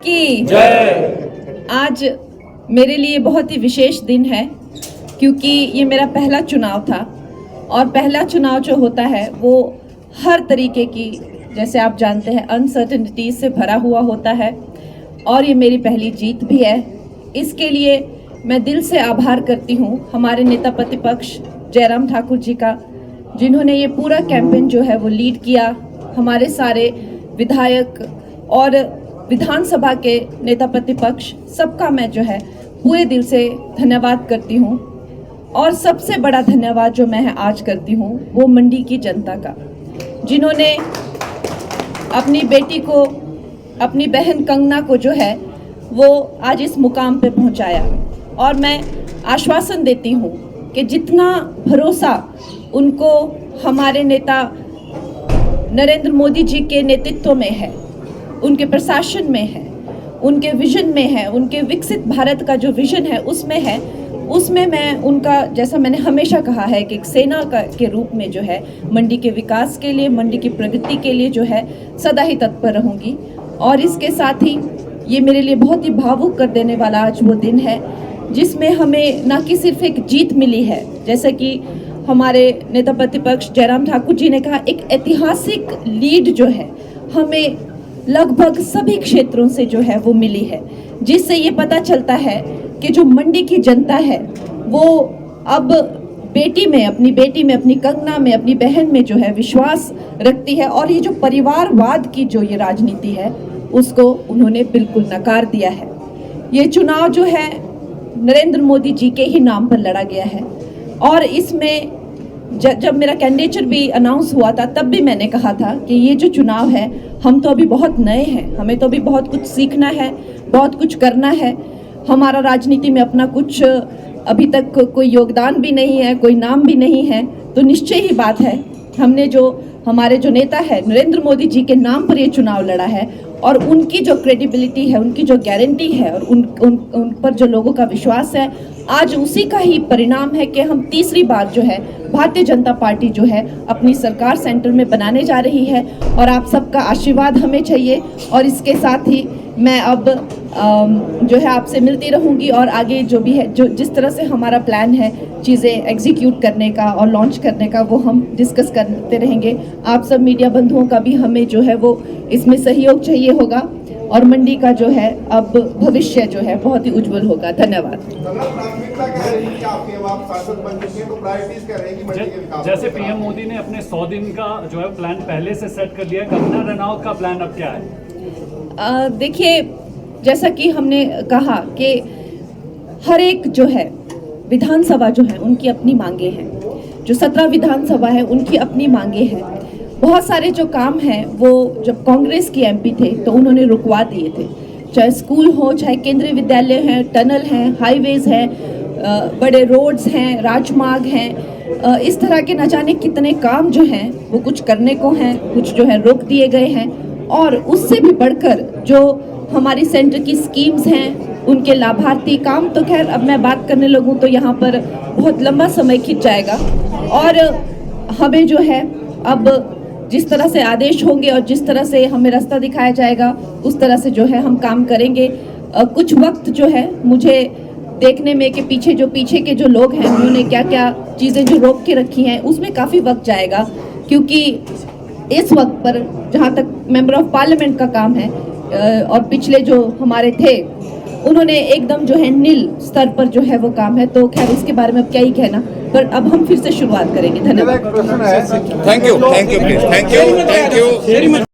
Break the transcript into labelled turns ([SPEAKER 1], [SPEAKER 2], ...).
[SPEAKER 1] की जय। आज मेरे लिए बहुत ही विशेष दिन है क्योंकि ये मेरा पहला चुनाव था और पहला चुनाव जो होता है वो हर तरीके की, जैसे आप जानते हैं, अनसर्टेनिटी से भरा हुआ होता है और ये मेरी पहली जीत भी है। इसके लिए मैं दिल से आभार करती हूँ हमारे नेता प्रतिपक्ष जयराम ठाकुर जी का, जिन्होंने ये पूरा कैंपेन जो है वो लीड किया। हमारे सारे विधायक और विधानसभा के नेता प्रतिपक्ष सबका मैं जो है पूरे दिल से धन्यवाद करती हूँ। और सबसे बड़ा धन्यवाद जो मैं आज करती हूँ वो मंडी की जनता का, जिन्होंने अपनी बेटी को, अपनी बहन कंगना को जो है वो आज इस मुकाम पे पहुँचाया। और मैं आश्वासन देती हूँ कि जितना भरोसा उनको हमारे नेता नरेंद्र मोदी जी के नेतृत्व में है, उनके प्रशासन में है, उनके विजन में है, उनके विकसित भारत का जो विजन है उसमें है, उसमें मैं उनका, जैसा मैंने हमेशा कहा है कि एक सेना के रूप में जो है मंडी के विकास के लिए, मंडी की प्रगति के लिए जो है सदा ही तत्पर रहूँगी। और इसके साथ ही ये मेरे लिए बहुत ही भावुक कर देने वाला आज वो दिन है जिसमें हमें न कि सिर्फ एक जीत मिली है, जैसे कि हमारे नेता प्रतिपक्ष जयराम ठाकुर जी ने कहा, एक ऐतिहासिक लीड जो है हमें लगभग सभी क्षेत्रों से जो है वो मिली है, जिससे ये पता चलता है कि जो मंडी की जनता है वो अब बेटी में, अपनी बेटी में, अपनी कंगना में, अपनी बहन में जो है विश्वास रखती है। और ये जो परिवारवाद की जो ये राजनीति है उसको उन्होंने बिल्कुल नकार दिया है। ये चुनाव जो है नरेंद्र मोदी जी के ही नाम पर लड़ा गया है और इसमें जब मेरा कैंडिडेचर भी अनाउंस हुआ था तब भी मैंने कहा था कि ये जो चुनाव है, हम तो अभी बहुत नए हैं, हमें तो अभी बहुत कुछ सीखना है, बहुत कुछ करना है। हमारा राजनीति में अपना कुछ अभी तक कोई योगदान भी नहीं है, कोई नाम भी नहीं है, तो निश्चय ही बात है हमने जो हमारे जो नेता है नरेंद्र मोदी जी के नाम पर ये चुनाव लड़ा है और उनकी जो क्रेडिबिलिटी है, उनकी जो गारंटी है और उन पर जो लोगों का विश्वास है, आज उसी का ही परिणाम है कि हम तीसरी बार जो है भारतीय जनता पार्टी जो है अपनी सरकार सेंटर में बनाने जा रही है और आप सबका आशीर्वाद हमें चाहिए। और इसके साथ ही मैं अब जो है आपसे मिलती रहूंगी और आगे जो भी है, जो जिस तरह से हमारा प्लान है चीज़ें एग्जीक्यूट करने का और लॉन्च करने का, वो हम डिस्कस करते रहेंगे। आप सब मीडिया बंधुओं का भी हमें जो है वो इसमें सहयोग चाहिए होगा और मंडी का जो है अब भविष्य जो है बहुत ही उज्जवल होगा। धन्यवाद।
[SPEAKER 2] जैसे पीएम मोदी ने अपने 100 दिन का जो है प्लान पहले से सेट कर लिया, कंगना रनौत का प्लान अब क्या है?
[SPEAKER 1] देखिए, जैसा कि हमने कहा कि हर एक जो है विधानसभा जो है उनकी अपनी मांगे हैं, जो 17 विधानसभा है उनकी अपनी मांगे हैं। बहुत सारे जो काम हैं वो जब कांग्रेस की एमपी थे तो उन्होंने रुकवा दिए थे, चाहे स्कूल हो, चाहे केंद्रीय विद्यालय हैं, टनल हैं, हाईवेज हैं, बड़े रोड्स हैं, राजमार्ग हैं, इस तरह के न जाने कितने काम जो हैं वो कुछ करने को हैं, कुछ जो है रोक दिए गए हैं। और उससे भी बढ़कर जो हमारी सेंटर की स्कीम्स हैं, उनके लाभार्थी काम, तो खैर अब मैं बात करने लगूँ तो यहाँ पर बहुत लंबा समय खिंच जाएगा। और हमें जो है अब जिस तरह से आदेश होंगे और जिस तरह से हमें रास्ता दिखाया जाएगा उस तरह से जो है हम काम करेंगे। कुछ वक्त जो है मुझे देखने में कि पीछे के जो लोग हैं उन्होंने क्या क्या चीज़ें जो रोक के रखी हैं उसमें काफ़ी वक्त जाएगा, क्योंकि इस वक्त पर जहाँ तक मेंबर ऑफ पार्लियामेंट का काम है और पिछले जो हमारे थे उन्होंने एकदम जो है नील स्तर पर जो है वो काम है, तो खैर इसके बारे में अब क्या ही कहना, पर अब हम फिर से शुरुआत करेंगे। धन्यवाद।
[SPEAKER 3] Thank you please, thank you.